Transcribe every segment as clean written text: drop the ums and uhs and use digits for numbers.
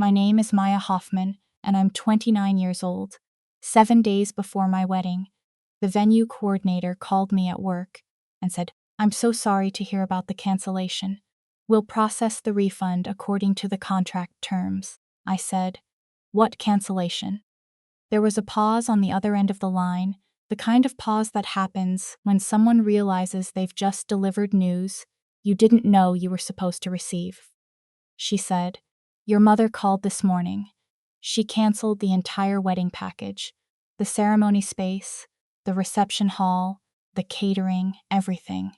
My name is Maya Hoffman, and I'm 29 years old. 7 days before my wedding, the venue coordinator called me at work and said, "I'm so sorry to hear about the cancellation. We'll process the refund according to the contract terms." I said, "What cancellation?" There was a pause on the other end of the line, the kind of pause that happens when someone realizes they've just delivered news you didn't know you were supposed to receive. She said, "Your mother called this morning. She canceled the entire wedding package, the ceremony space, the reception hall, the catering, everything.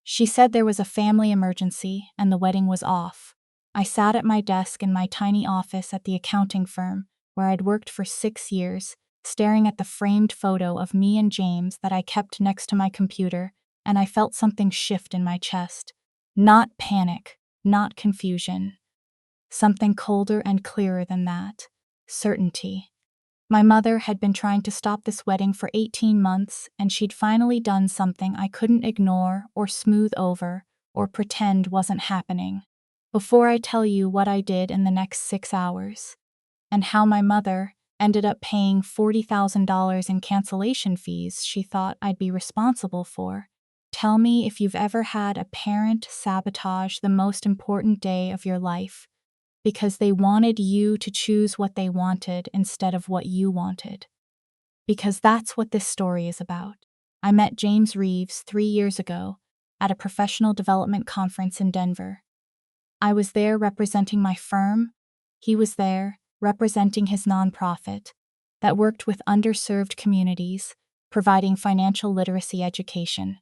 She said there was a family emergency and the wedding was off." I sat at my desk in my tiny office at the accounting firm where I'd worked for 6 years, staring at the framed photo of me and James that I kept next to my computer, and I felt something shift in my chest. Not panic, not confusion. Something colder and clearer than that. Certainty. My mother had been trying to stop this wedding for 18 months, and she'd finally done something I couldn't ignore or smooth over or pretend wasn't happening. Before I tell you what I did in the next 6 hours, and how my mother ended up paying $40,000 in cancellation fees she thought I'd be responsible for, tell me if you've ever had a parent sabotage the most important day of your life because they wanted you to choose what they wanted instead of what you wanted. Because that's what this story is about. I met James Reeves 3 years ago at a professional development conference in Denver. I was there representing my firm. He was there representing his nonprofit that worked with underserved communities, providing financial literacy education.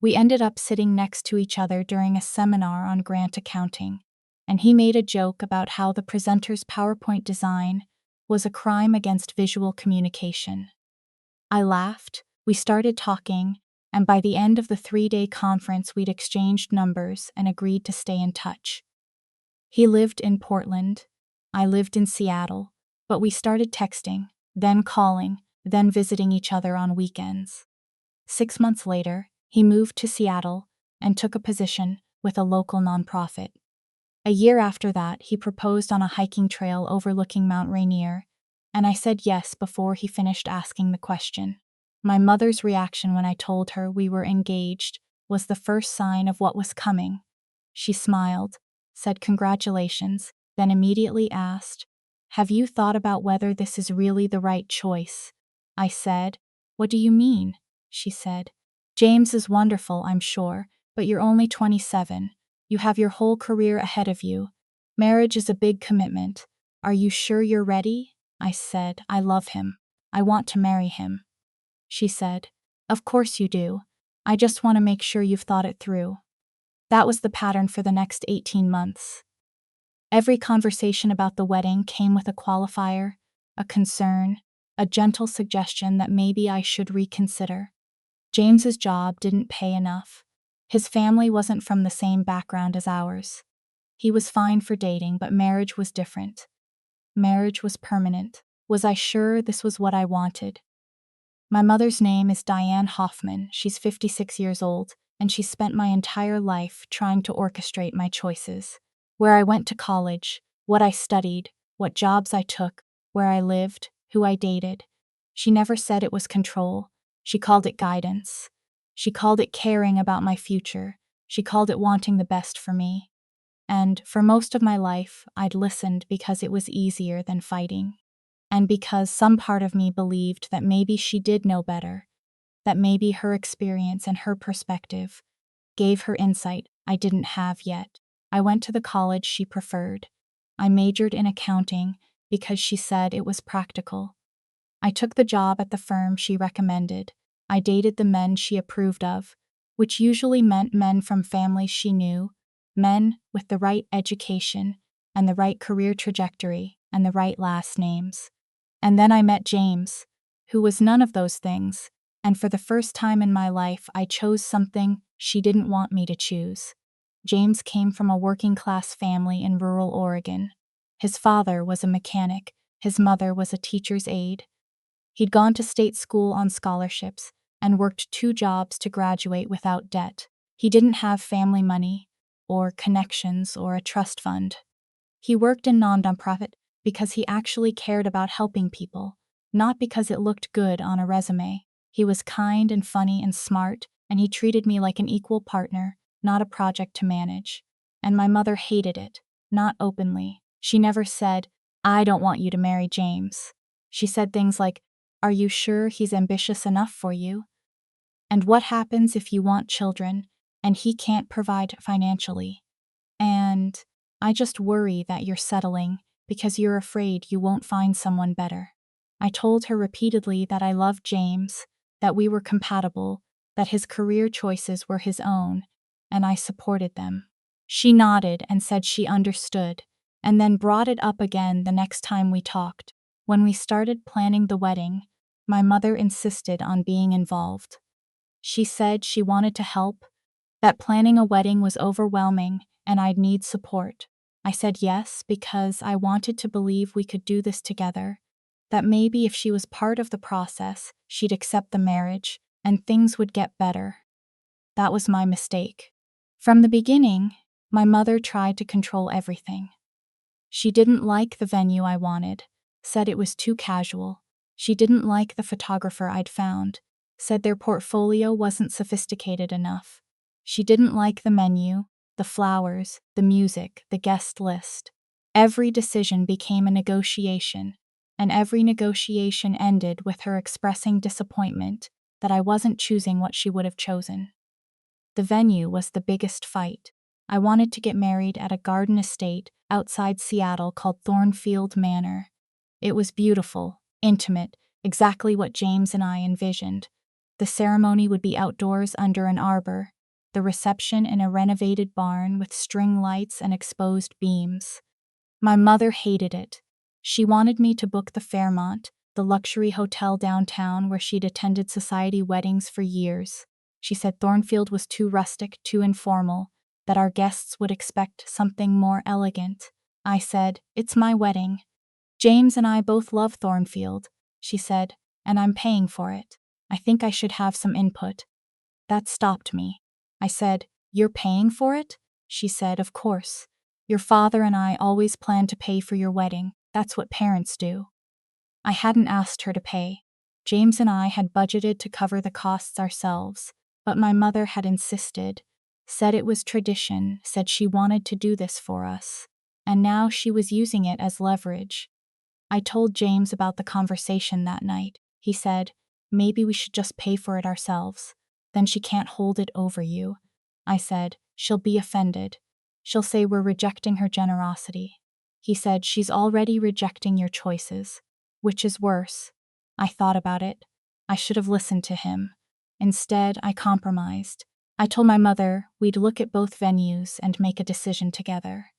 We ended up sitting next to each other during a seminar on grant accounting, and he made a joke about how the presenter's PowerPoint design was a crime against visual communication. I laughed, we started talking, and by the end of the 3-day conference we'd exchanged numbers and agreed to stay in touch. He lived in Portland, I lived in Seattle, but we started texting, then calling, then visiting each other on weekends. 6 months later, he moved to Seattle and took a position with a local nonprofit. A year after that, he proposed on a hiking trail overlooking Mount Rainier, and I said yes before he finished asking the question. My mother's reaction when I told her we were engaged was the first sign of what was coming. She smiled, said congratulations, then immediately asked, "Have you thought about whether this is really the right choice?" I said, "What do you mean?" She said, "James is wonderful, I'm sure, but you're only 27. You have your whole career ahead of you. Marriage is a big commitment. Are you sure you're ready?" I said, "I love him. I want to marry him." She said, "Of course you do. I just want to make sure you've thought it through." That was the pattern for the next 18 months. Every conversation about the wedding came with a qualifier, a concern, a gentle suggestion that maybe I should reconsider. James's job didn't pay enough. His family wasn't from the same background as ours. He was fine for dating, but marriage was different. Marriage was permanent. Was I sure this was what I wanted? My mother's name is Diane Hoffman. She's 56 years old, and she spent my entire life trying to orchestrate my choices. Where I went to college, what I studied, what jobs I took, where I lived, who I dated. She never said it was control. She called it guidance. She called it caring about my future. She called it wanting the best for me. And for most of my life, I'd listened because it was easier than fighting. And because some part of me believed that maybe she did know better, that maybe her experience and her perspective gave her insight I didn't have yet. I went to the college she preferred. I majored in accounting because she said it was practical. I took the job at the firm she recommended. I dated the men she approved of, which usually meant men from families she knew, men with the right education and the right career trajectory and the right last names. And then I met James, who was none of those things, and for the first time in my life I chose something she didn't want me to choose. James came from a working-class family in rural Oregon. His father was a mechanic, his mother was a teacher's aide. He'd gone to state school on scholarships and worked 2 jobs to graduate without debt. He didn't have family money, or connections, or a trust fund. He worked in non-nonprofit because he actually cared about helping people, not because it looked good on a resume. He was kind and funny and smart, and he treated me like an equal partner, not a project to manage. And my mother hated it, not openly. She never said, "I don't want you to marry James." She said things like, "Are you sure he's ambitious enough for you? And what happens if you want children and he can't provide financially? And I just worry that you're settling because you're afraid you won't find someone better." I told her repeatedly that I loved James, that we were compatible, that his career choices were his own, and I supported them. She nodded and said she understood, and then brought it up again the next time we talked. When we started planning the wedding, my mother insisted on being involved. She said she wanted to help, that planning a wedding was overwhelming and I'd need support. I said yes because I wanted to believe we could do this together, that maybe if she was part of the process, she'd accept the marriage and things would get better. That was my mistake. From the beginning, my mother tried to control everything. She didn't like the venue I wanted, said it was too casual. She didn't like the photographer I'd found, said their portfolio wasn't sophisticated enough. She didn't like the menu, the flowers, the music, the guest list. Every decision became a negotiation, and every negotiation ended with her expressing disappointment that I wasn't choosing what she would have chosen. The venue was the biggest fight. I wanted to get married at a garden estate outside Seattle called Thornfield Manor. It was beautiful, intimate, exactly what James and I envisioned. The ceremony would be outdoors under an arbor, the reception in a renovated barn with string lights and exposed beams. My mother hated it. She wanted me to book the Fairmont, the luxury hotel downtown where she'd attended society weddings for years. She said Thornfield was too rustic, too informal, that our guests would expect something more elegant. I said, "It's my wedding. James and I both love Thornfield," she said, "and I'm paying for it. I think I should have some input." That stopped me. I said, "You're paying for it?" She said, "Of course. Your father and I always plan to pay for your wedding. That's what parents do." I hadn't asked her to pay. James and I had budgeted to cover the costs ourselves, but my mother had insisted, said it was tradition, said she wanted to do this for us, and now she was using it as leverage. I told James about the conversation that night. He said, "Maybe we should just pay for it ourselves. Then she can't hold it over you." I said, "She'll be offended. She'll say we're rejecting her generosity." He said, "She's already rejecting your choices." Which is worse? I thought about it. I should have listened to him. Instead, I compromised. I told my mother we'd look at both venues and make a decision together.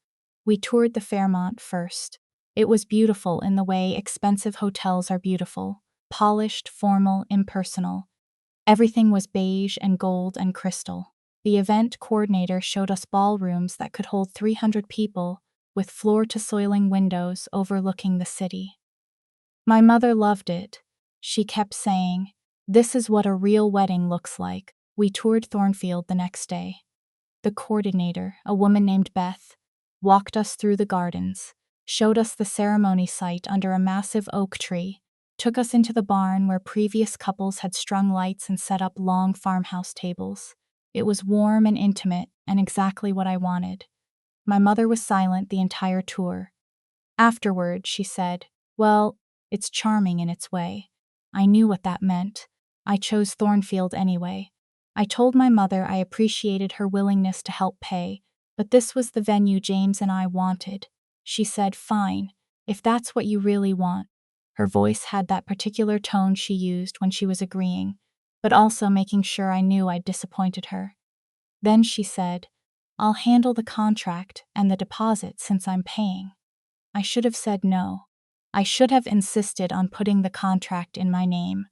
We toured the Fairmont first. It was beautiful in the way expensive hotels are beautiful, polished, formal, impersonal. Everything was beige and gold and crystal. The event coordinator showed us ballrooms that could hold 300 people, with floor-to-ceiling windows overlooking the city. My mother loved it. She kept saying, "This is what a real wedding looks like." We toured Thornfield the next day. The coordinator, a woman named Beth, walked us through the gardens, showed us the ceremony site under a massive oak tree, took us into the barn where previous couples had strung lights and set up long farmhouse tables. It was warm and intimate and exactly what I wanted. My mother was silent the entire tour. Afterward, she said, "Well, it's charming in its way." I knew what that meant. I chose Thornfield anyway. I told my mother I appreciated her willingness to help pay, but this was the venue James and I wanted. She said, "Fine, if that's what you really want." Her voice had that particular tone she used when she was agreeing, but also making sure I knew I'd disappointed her. Then she said, "I'll handle the contract and the deposit since I'm paying." I should have said no. I should have insisted on putting the contract in my name.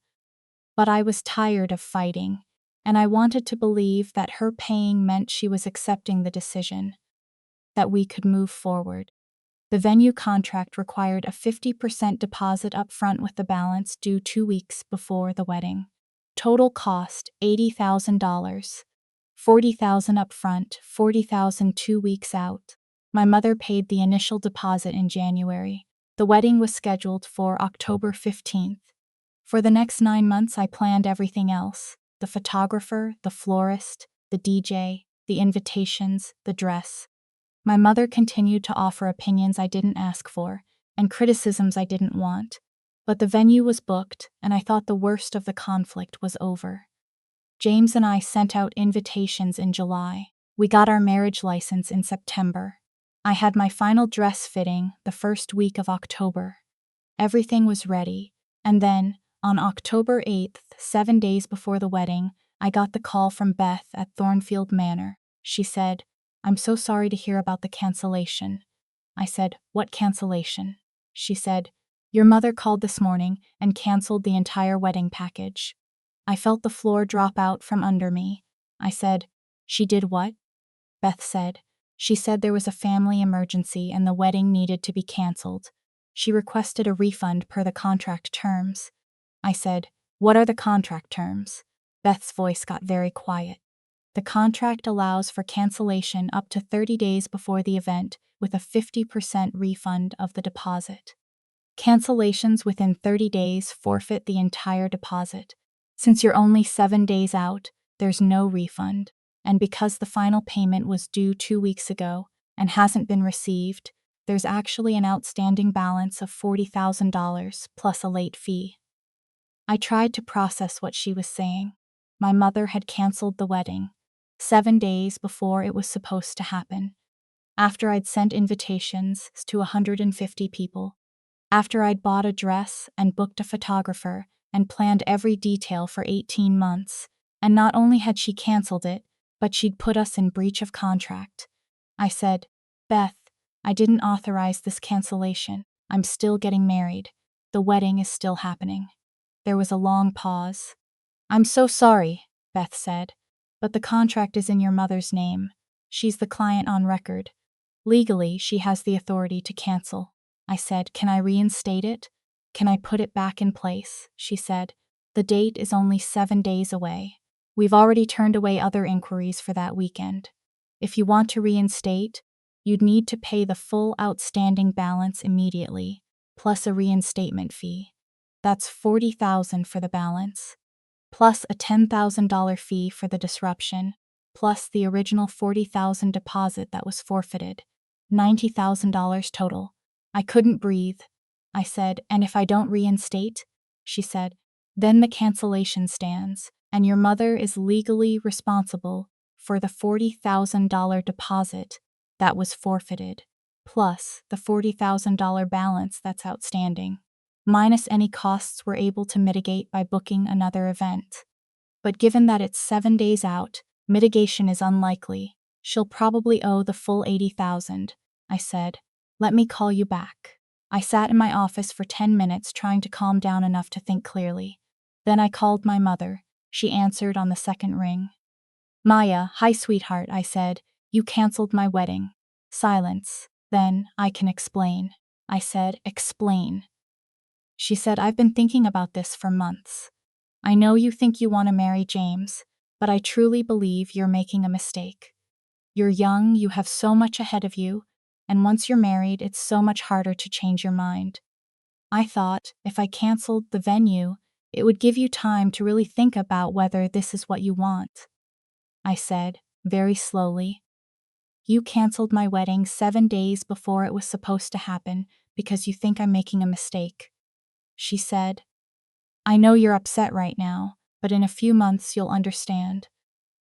But I was tired of fighting, and I wanted to believe that her paying meant she was accepting the decision, that we could move forward. The venue contract required a 50% deposit up front with the balance due 2 weeks before the wedding. Total cost $80,000. $40,000 up front, $40,000 2 weeks out. My mother paid the initial deposit in January. The wedding was scheduled for October 15th. For the next 9 months, I planned everything else: the photographer, the florist, the DJ, the invitations, the dress. My mother continued to offer opinions I didn't ask for, and criticisms I didn't want. But the venue was booked, and I thought the worst of the conflict was over. James and I sent out invitations in July. We got our marriage license in September. I had my final dress fitting the first week of October. Everything was ready, and then, on October 8th, 7 days before the wedding, I got the call from Beth at Thornfield Manor. She said, "I'm so sorry to hear about the cancellation." I said, "What cancellation?" She said, "Your mother called this morning and canceled the entire wedding package." I felt the floor drop out from under me. I said, "She did what?" Beth said, "She said there was a family emergency and the wedding needed to be canceled. She requested a refund per the contract terms." I said, "What are the contract terms?" Beth's voice got very quiet. "The contract allows for cancellation up to 30 days before the event with a 50% refund of the deposit. Cancellations within 30 days forfeit the entire deposit. Since you're only 7 days out, there's no refund. And because the final payment was due 2 weeks ago and hasn't been received, there's actually an outstanding balance of $40,000 plus a late fee." I tried to process what she was saying. My mother had canceled the wedding 7 days before it was supposed to happen. After I'd sent invitations to 150 people. After I'd bought a dress and booked a photographer and planned every detail for 18 months. And not only had she canceled it, but she'd put us in breach of contract. I said, "Beth, I didn't authorize this cancellation. I'm still getting married. The wedding is still happening." There was a long pause. "I'm so sorry," Beth said, "but the contract is in your mother's name. She's the client on record. Legally, she has the authority to cancel." I said, "Can I reinstate it? Can I put it back in place?" She said, "The date is only 7 days away. We've already turned away other inquiries for that weekend. If you want to reinstate, you'd need to pay the full outstanding balance immediately, plus a reinstatement fee. That's $40,000 for the balance, plus a $10,000 fee for the disruption, plus the original $40,000 deposit that was forfeited. $90,000 total." I couldn't breathe. I said, "And if I don't reinstate?" She said, "Then the cancellation stands, and your mother is legally responsible for the $40,000 deposit that was forfeited, plus the $40,000 balance that's outstanding, minus any costs we're able to mitigate by booking another event. But given that it's 7 days out, mitigation is unlikely. She'll probably owe the full $80,000. I said, "Let me call you back." I sat in my office for 10 minutes trying to calm down enough to think clearly. Then I called my mother. She answered on the second ring. "Maya, hi sweetheart," I said. "You canceled my wedding." Silence. "Then, I can explain." I said, "Explain." She said, "I've been thinking about this for months. I know you think you want to marry James, but I truly believe you're making a mistake. You're young, you have so much ahead of you, and once you're married, it's so much harder to change your mind. I thought, if I canceled the venue, it would give you time to really think about whether this is what you want." I said, very slowly, "You canceled my wedding 7 days before it was supposed to happen because you think I'm making a mistake." She said, "I know you're upset right now, but in a few months you'll understand.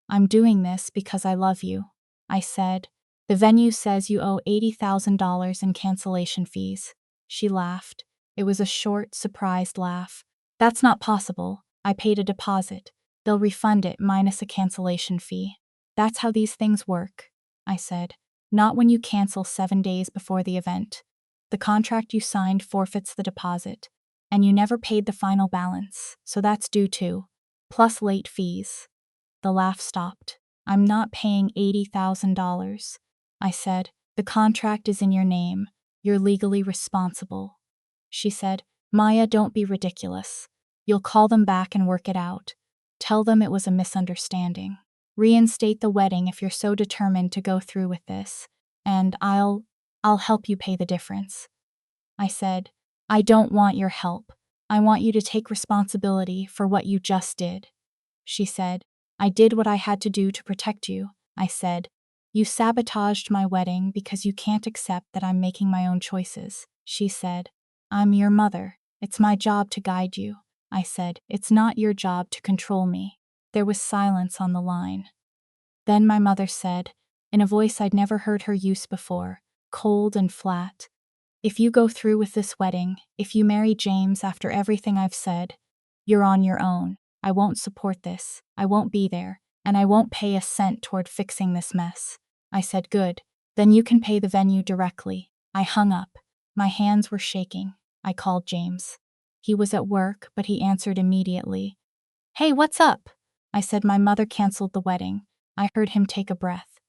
I'm doing this because I love you." I said, "The venue says you owe $80,000 in cancellation fees." She laughed. It was a short, surprised laugh. "That's not possible. I paid a deposit. They'll refund it minus a cancellation fee." "That's how these things work," I said. "Not when you cancel 7 days before the event. The contract you signed forfeits the deposit, and you never paid the final balance, so that's due too, plus late fees." The laugh stopped. "I'm not paying $80,000. I said, "The contract is in your name. You're legally responsible." She said, "Maya, don't be ridiculous. You'll call them back and work it out. Tell them it was a misunderstanding. Reinstate the wedding if you're so determined to go through with this, and I'll help you pay the difference." I said, I don't want your help. I want you to take responsibility for what you just did. She said, I did what I had to do to protect you. I said, you sabotaged my wedding because you can't accept that I'm making my own choices. She said, I'm your mother. It's my job to guide you. I said, it's not your job to control me. There was silence on the line. Then my mother said, in a voice I'd never heard her use before, cold and flat, if you go through with this wedding, if you marry James after everything I've said, you're on your own. I won't support this. I won't be there. And I won't pay a cent toward fixing this mess. I said, good. Then you can pay the venue directly. I hung up. My hands were shaking. I called James. He was at work, but he answered immediately. Hey, what's up? I said my mother canceled the wedding. I heard him take a breath.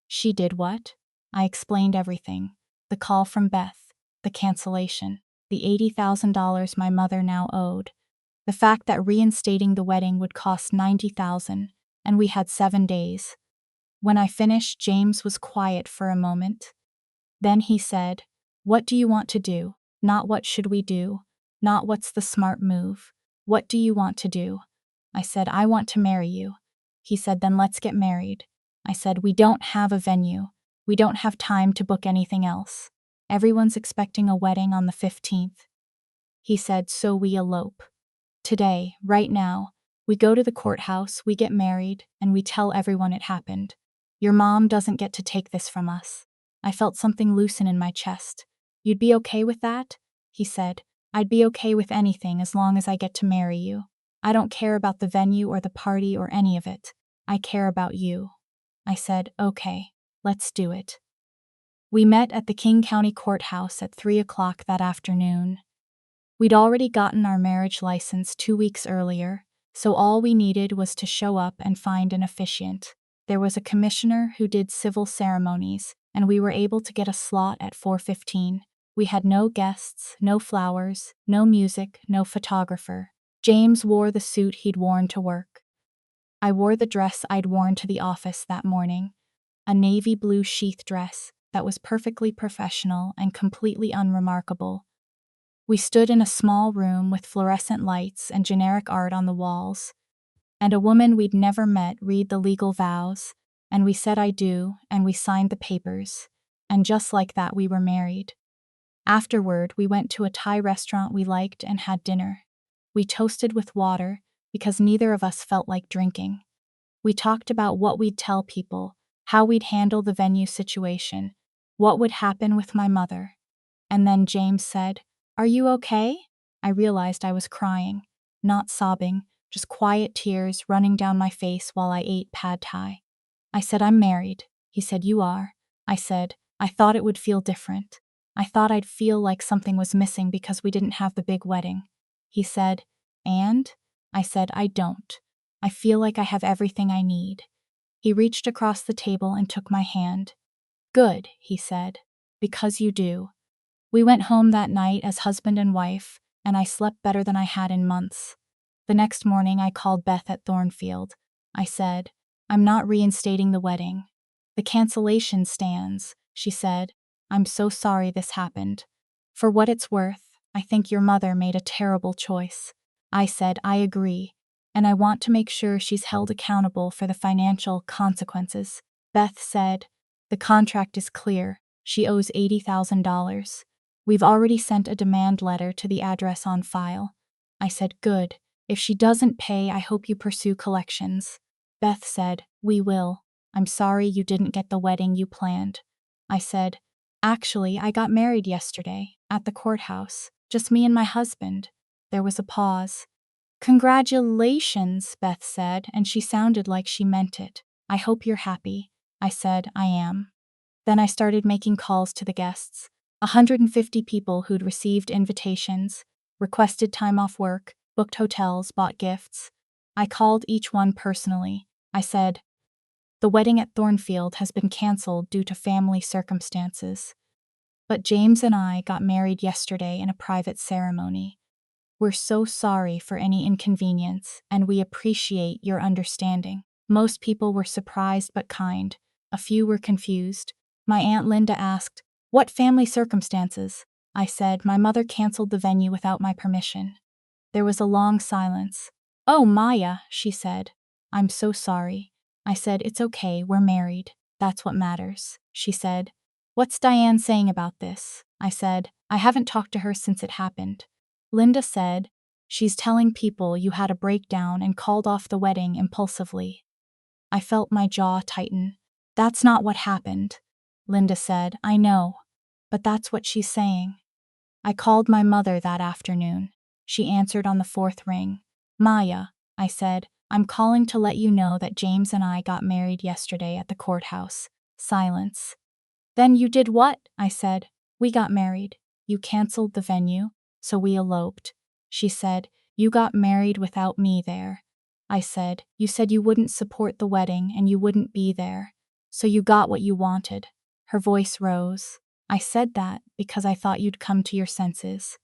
She did what? I explained everything. The call from Beth. The cancellation, the $80,000 my mother now owed, the fact that reinstating the wedding would cost $90,000, and we had 7 days. When I finished, James was quiet for a moment. Then he said, what do you want to do? Not what should we do? Not what's the smart move? What do you want to do? I said, I want to marry you. He said, then let's get married. I said, we don't have a venue. We don't have time to book anything else. Everyone's expecting a wedding on the 15th. He said, so we elope. Today, right now, we go to the courthouse, we get married, and we tell everyone it happened. Your mom doesn't get to take this from us. I felt something loosen in my chest. You'd be okay with that? He said, I'd be okay with anything as long as I get to marry you. I don't care about the venue or the party or any of it. I care about you. I said, okay, let's do it. We met at the King County Courthouse at 3 o'clock that afternoon. We'd already gotten our marriage license 2 weeks earlier, so all we needed was to show up and find an officiant. There was a commissioner who did civil ceremonies, and we were able to get a slot at 4:15. We had no guests, no flowers, no music, no photographer. James wore the suit he'd worn to work. I wore the dress I'd worn to the office that morning, a navy blue sheath dress that was perfectly professional and completely unremarkable. We stood in a small room with fluorescent lights and generic art on the walls, and a woman we'd never met read the legal vows, and we said I do, and we signed the papers, and just like that we were married. Afterward, we went to a Thai restaurant we liked and had dinner. We toasted with water because neither of us felt like drinking. We talked about what we'd tell people, how we'd handle the venue situation, what would happen with my mother. And then James said, "Are you okay?" I realized I was crying, not sobbing, just quiet tears running down my face while I ate pad thai. I said, "I'm married." He said, "You are." I said, "I thought it would feel different. I thought I'd feel like something was missing because we didn't have the big wedding." He said, "And?" I said, "I don't. I feel like I have everything I need." He reached across the table and took my hand. "Good," he said, "because you do." We went home that night as husband and wife, and I slept better than I had in months. The next morning I called Beth at Thornfield. I said, "I'm not reinstating the wedding. The cancellation stands," she said. "I'm so sorry this happened. For what it's worth, I think your mother made a terrible choice." I said, "I agree, and I want to make sure she's held accountable for the financial consequences." Beth said, "The contract is clear. She owes $80,000. We've already sent a demand letter to the address on file." I said, "Good. If she doesn't pay, I hope you pursue collections." Beth said, "We will. I'm sorry you didn't get the wedding you planned." I said, "Actually, I got married yesterday, at the courthouse, just me and my husband." There was a pause. "Congratulations," Beth said, and she sounded like she meant it. "I hope you're happy." I said, "I am." Then I started making calls to the guests. 150 people who'd received invitations, requested time off work, booked hotels, bought gifts. I called each one personally. I said, "The wedding at Thornfield has been canceled due to family circumstances. But James and I got married yesterday in a private ceremony. We're so sorry for any inconvenience, and we appreciate your understanding." Most people were surprised but kind. A few were confused. My Aunt Linda asked, "What family circumstances?" I said, "My mother canceled the venue without my permission." There was a long silence. "Oh, Maya," she said. "I'm so sorry." I said, "It's okay, we're married. That's what matters." She said, "What's Diane saying about this?" I said, "I haven't talked to her since it happened." Linda said, "She's telling people you had a breakdown and called off the wedding impulsively." I felt my jaw tighten. "That's not what happened." Linda said, "I know, but that's what she's saying." I called my mother that afternoon. She answered on the fourth ring. "Maya," I said, "I'm calling to let you know that James and I got married yesterday at the courthouse." Silence. "Then you did what?" I said. "We got married. You canceled the venue, so we eloped." She said, "You got married without me there." I said, "You said you wouldn't support the wedding and you wouldn't be there. So you got what you wanted." Her voice rose. "I said that because I thought you'd come to your senses.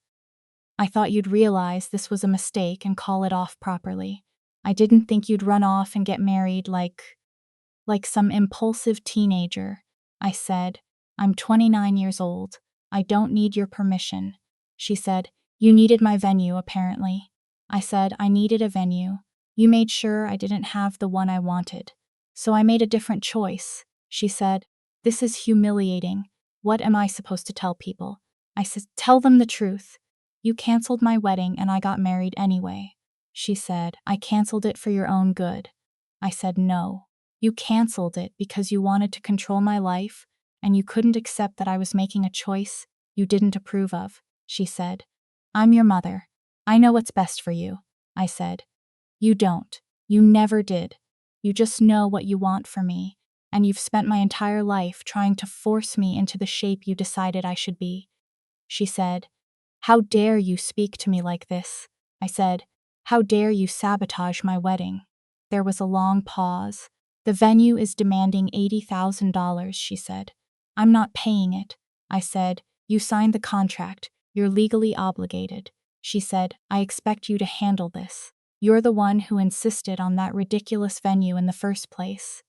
I thought you'd realize this was a mistake and call it off properly. I didn't think you'd run off and get married like some impulsive teenager." I said, "I'm 29 years old. I don't need your permission." She said, "You needed my venue, apparently." I said, "I needed a venue. You made sure I didn't have the one I wanted. So I made a different choice." She said, "This is humiliating. What am I supposed to tell people?" I said, "Tell them the truth. You canceled my wedding and I got married anyway." She said, "I canceled it for your own good." I said, "No. You canceled it because you wanted to control my life, and you couldn't accept that I was making a choice you didn't approve of." She said, "I'm your mother. I know what's best for you." I said, "You don't. You never did. You just know what you want for me, and you've spent my entire life trying to force me into the shape you decided I should be." She said, "How dare you speak to me like this?" I said, "How dare you sabotage my wedding?" There was a long pause. "The venue is demanding $80,000, she said. "I'm not paying it." I said, "You signed the contract. You're legally obligated." She said, "I expect you to handle this. You're the one who insisted on that ridiculous venue in the first place."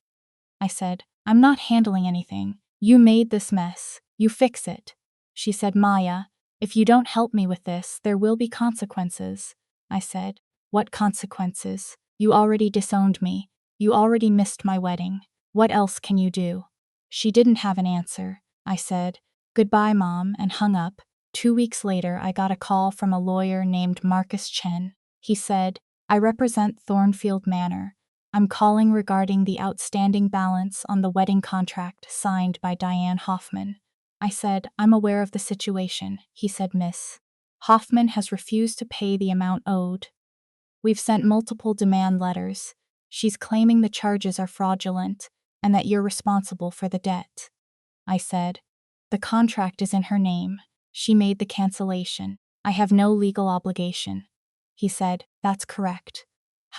I said, "I'm not handling anything. You made this mess. You fix it." She said, "Maya, if you don't help me with this, there will be consequences." I said, "What consequences? You already disowned me. You already missed my wedding. What else can you do?" She didn't have an answer. I said, "Goodbye, Mom," and hung up. 2 weeks later, I got a call from a lawyer named Marcus Chen. He said, "I represent Thornfield Manor. I'm calling regarding the outstanding balance on the wedding contract signed by Diane Hoffman." I said, "I'm aware of the situation." He said, "Miss Hoffman has refused to pay the amount owed. We've sent multiple demand letters. She's claiming the charges are fraudulent and that you're responsible for the debt." I said, "The contract is in her name. She made the cancellation. I have no legal obligation." He said, "That's correct.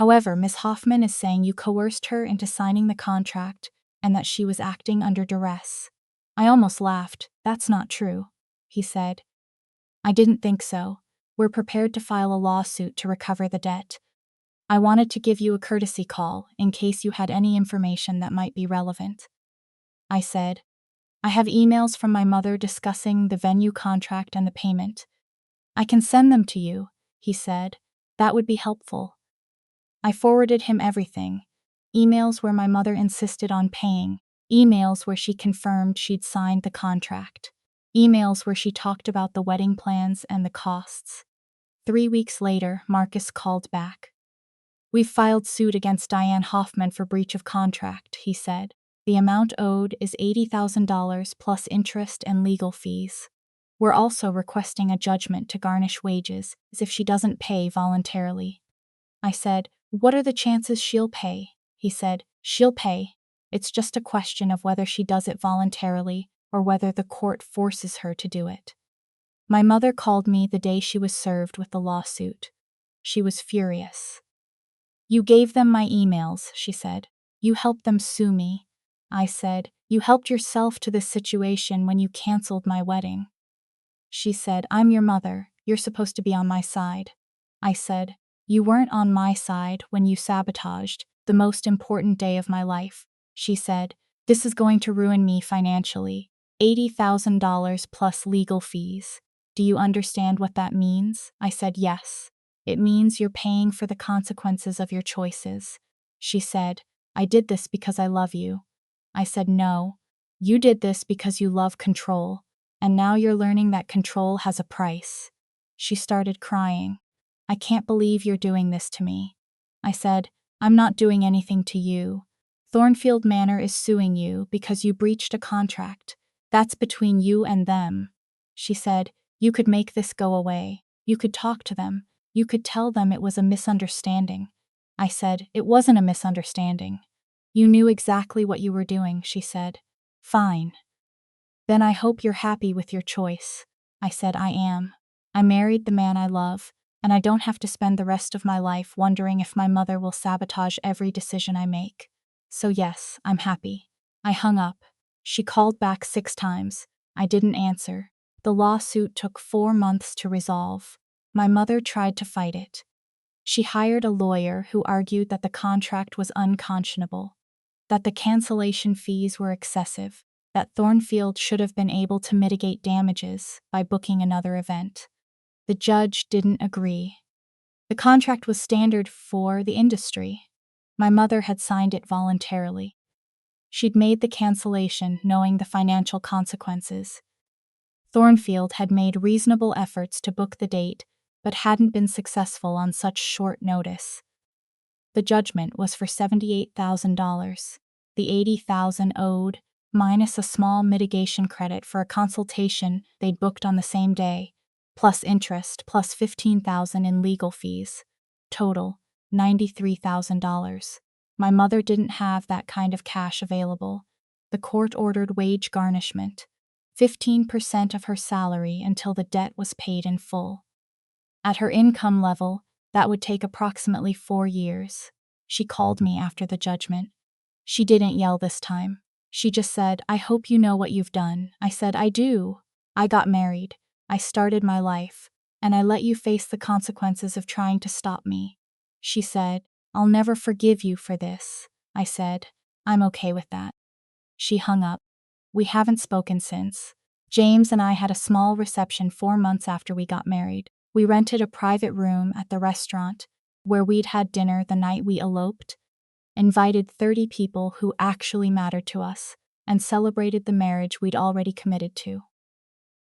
However, Miss Hoffman is saying you coerced her into signing the contract and that she was acting under duress." I almost laughed. "That's not true." He said, "I didn't think so. We're prepared to file a lawsuit to recover the debt. I wanted to give you a courtesy call in case you had any information that might be relevant." I said, "I have emails from my mother discussing the venue contract and the payment. I can send them to you." He said, "That would be helpful." I forwarded him everything. Emails where my mother insisted on paying. Emails where she confirmed she'd signed the contract. Emails where she talked about the wedding plans and the costs. 3 weeks later, Marcus called back. "We've filed suit against Diane Hoffman for breach of contract," he said. "The amount owed is $80,000 plus interest and legal fees. We're also requesting a judgment to garnish wages as if she doesn't pay voluntarily." I said, "What are the chances she'll pay?" He said, "She'll pay. It's just a question of whether she does it voluntarily or whether the court forces her to do it." My mother called me the day she was served with the lawsuit. She was furious. "You gave them my emails," she said. "You helped them sue me." I said, "You helped yourself to this situation when you canceled my wedding." She said, "I'm your mother. You're supposed to be on my side." I said, "You weren't on my side when you sabotaged the most important day of my life." She said, "This is going to ruin me financially. $80,000 plus legal fees." "Do you understand what that means?" I said, "Yes. It means you're paying for the consequences of your choices." She said, "I did this because I love you." I said, "No. You did this because you love control, and now you're learning that control has a price." She started crying. "I can't believe you're doing this to me." I said, "I'm not doing anything to you. Thornfield Manor is suing you because you breached a contract. That's between you and them." She said, "You could make this go away. You could talk to them. You could tell them it was a misunderstanding." I said, "It wasn't a misunderstanding. You knew exactly what you were doing," she said. "Fine. Then I hope you're happy with your choice." I said, "I am. I married the man I love, and I don't have to spend the rest of my life wondering if my mother will sabotage every decision I make. So yes, I'm happy." I hung up. She called back 6 times. I didn't answer. The lawsuit took 4 months to resolve. My mother tried to fight it. She hired a lawyer who argued that the contract was unconscionable, that the cancellation fees were excessive, that Thornfield should have been able to mitigate damages by booking another event. The judge didn't agree. The contract was standard for the industry. My mother had signed it voluntarily. She'd made the cancellation knowing the financial consequences. Thornfield had made reasonable efforts to book the date, but hadn't been successful on such short notice. The judgment was for $78,000. The $80,000 owed, minus a small mitigation credit for a consultation they'd booked on the same day, plus interest, plus $15,000 in legal fees. Total, $93,000. My mother didn't have that kind of cash available. The court ordered wage garnishment, 15% of her salary until the debt was paid in full. At her income level, that would take approximately 4 years. She called me after the judgment. She didn't yell this time. She just said, "I hope you know what you've done." I said, "I do. I got married. I started my life. And I let you face the consequences of trying to stop me." She said, "I'll never forgive you for this." I said, "I'm okay with that." She hung up. We haven't spoken since. James and I had a small reception 4 months after we got married. We rented a private room at the restaurant where we'd had dinner the night we eloped, invited 30 people who actually mattered to us, and celebrated the marriage we'd already committed to.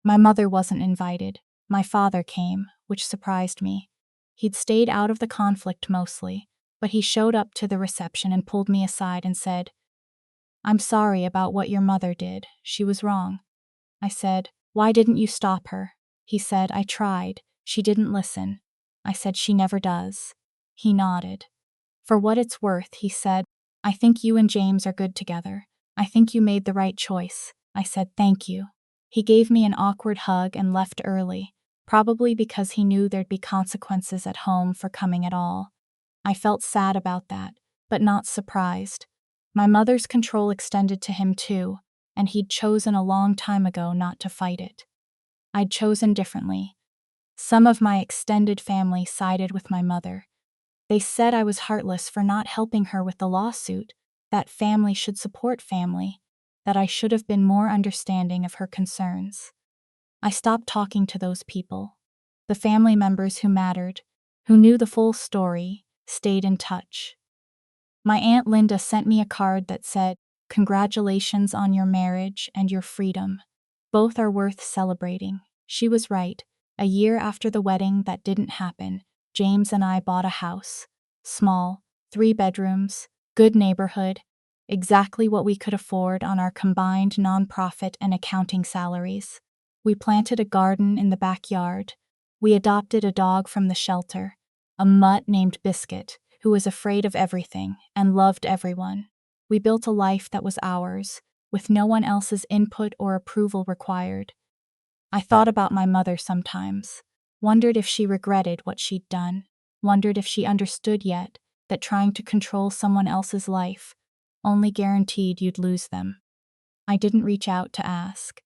My mother wasn't invited. My father came, which surprised me. He'd stayed out of the conflict mostly, but he showed up to the reception and pulled me aside and said, "I'm sorry about what your mother did. She was wrong." I said, "Why didn't you stop her?" He said, "I tried. She didn't listen." I said, "She never does." He nodded. "For what it's worth," he said, "I think you and James are good together. I think you made the right choice." I said, "Thank you." He gave me an awkward hug and left early, probably because he knew there'd be consequences at home for coming at all. I felt sad about that, but not surprised. My mother's control extended to him too, and he'd chosen a long time ago not to fight it. I'd chosen differently. Some of my extended family sided with my mother. They said I was heartless for not helping her with the lawsuit, that family should support family, that I should have been more understanding of her concerns. I stopped talking to those people. The family members who mattered, who knew the full story, stayed in touch. My Aunt Linda sent me a card that said, "Congratulations on your marriage and your freedom. Both are worth celebrating." She was right. A year after the wedding that didn't happen, James and I bought a house. Small, 3 bedrooms, good neighborhood, exactly what we could afford on our combined nonprofit and accounting salaries. We planted a garden in the backyard. We adopted a dog from the shelter, a mutt named Biscuit, who was afraid of everything and loved everyone. We built a life that was ours, with no one else's input or approval required. I thought about my mother sometimes, wondered if she regretted what she'd done, wondered if she understood yet that trying to control someone else's life only guaranteed you'd lose them. I didn't reach out to ask.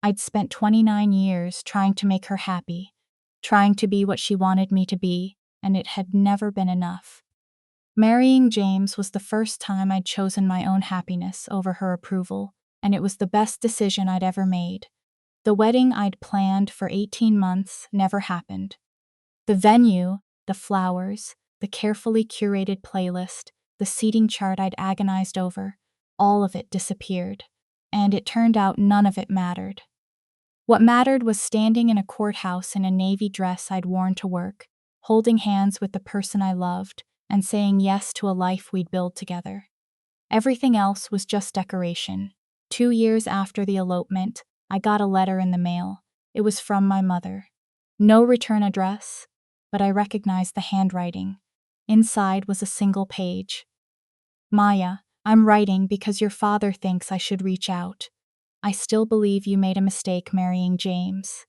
I'd spent 29 years trying to make her happy, trying to be what she wanted me to be, and it had never been enough. Marrying James was the first time I'd chosen my own happiness over her approval, and it was the best decision I'd ever made. The wedding I'd planned for 18 months never happened. The venue, the flowers, the carefully curated playlist, the seating chart I'd agonized over, all of it disappeared. And it turned out none of it mattered. What mattered was standing in a courthouse in a navy dress I'd worn to work, holding hands with the person I loved, and saying yes to a life we'd build together. Everything else was just decoration. 2 years after the elopement, I got a letter in the mail. It was from my mother. No return address, but I recognized the handwriting. Inside was a single page. Maya, I'm writing because your father thinks I should reach out. I still believe you made a mistake marrying James.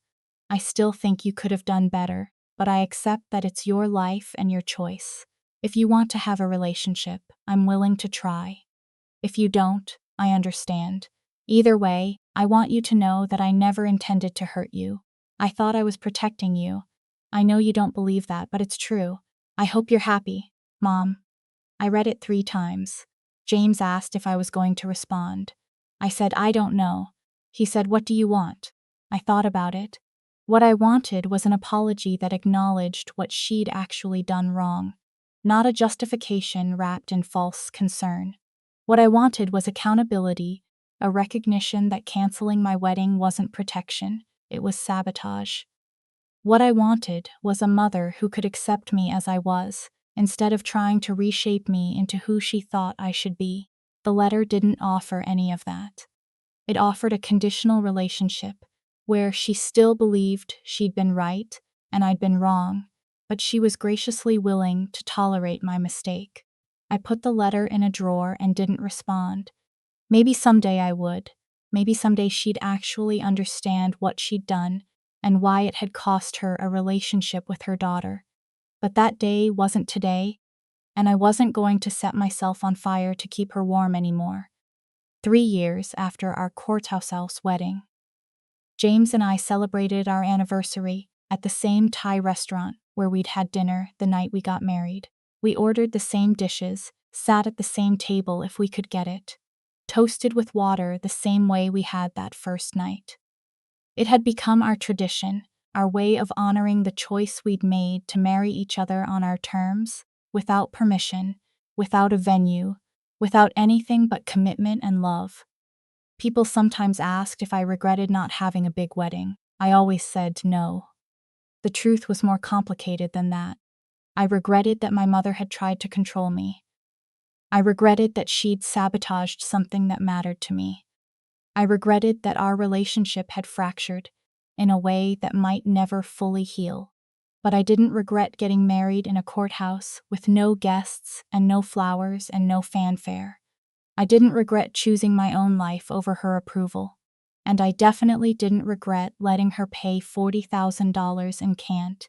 I still think you could have done better, but I accept that it's your life and your choice. If you want to have a relationship, I'm willing to try. If you don't, I understand. Either way, I want you to know that I never intended to hurt you. I thought I was protecting you. I know you don't believe that, but it's true. I hope you're happy, Mom. I read it 3 times. James asked if I was going to respond. I said, I don't know. He said, what do you want? I thought about it. What I wanted was an apology that acknowledged what she'd actually done wrong, not a justification wrapped in false concern. What I wanted was accountability, a recognition that canceling my wedding wasn't protection, it was sabotage. What I wanted was a mother who could accept me as I was, instead of trying to reshape me into who she thought I should be. The letter didn't offer any of that. It offered a conditional relationship, where she still believed she'd been right and I'd been wrong, but she was graciously willing to tolerate my mistake. I put the letter in a drawer and didn't respond. Maybe someday I would. Maybe someday she'd actually understand what she'd done and why it had cost her a relationship with her daughter. But that day wasn't today, and I wasn't going to set myself on fire to keep her warm anymore. 3 years after our courthouse wedding, James and I celebrated our anniversary at the same Thai restaurant where we'd had dinner the night we got married. We ordered the same dishes, sat at the same table if we could get it, toasted with water the same way we had that first night. It had become our tradition, our way of honoring the choice we'd made to marry each other on our terms, without permission, without a venue, without anything but commitment and love. People sometimes asked if I regretted not having a big wedding. I always said no. The truth was more complicated than that. I regretted that my mother had tried to control me. I regretted that she'd sabotaged something that mattered to me. I regretted that our relationship had fractured in a way that might never fully heal. But I didn't regret getting married in a courthouse with no guests and no flowers and no fanfare. I didn't regret choosing my own life over her approval. And I definitely didn't regret letting her pay $40,000 in cant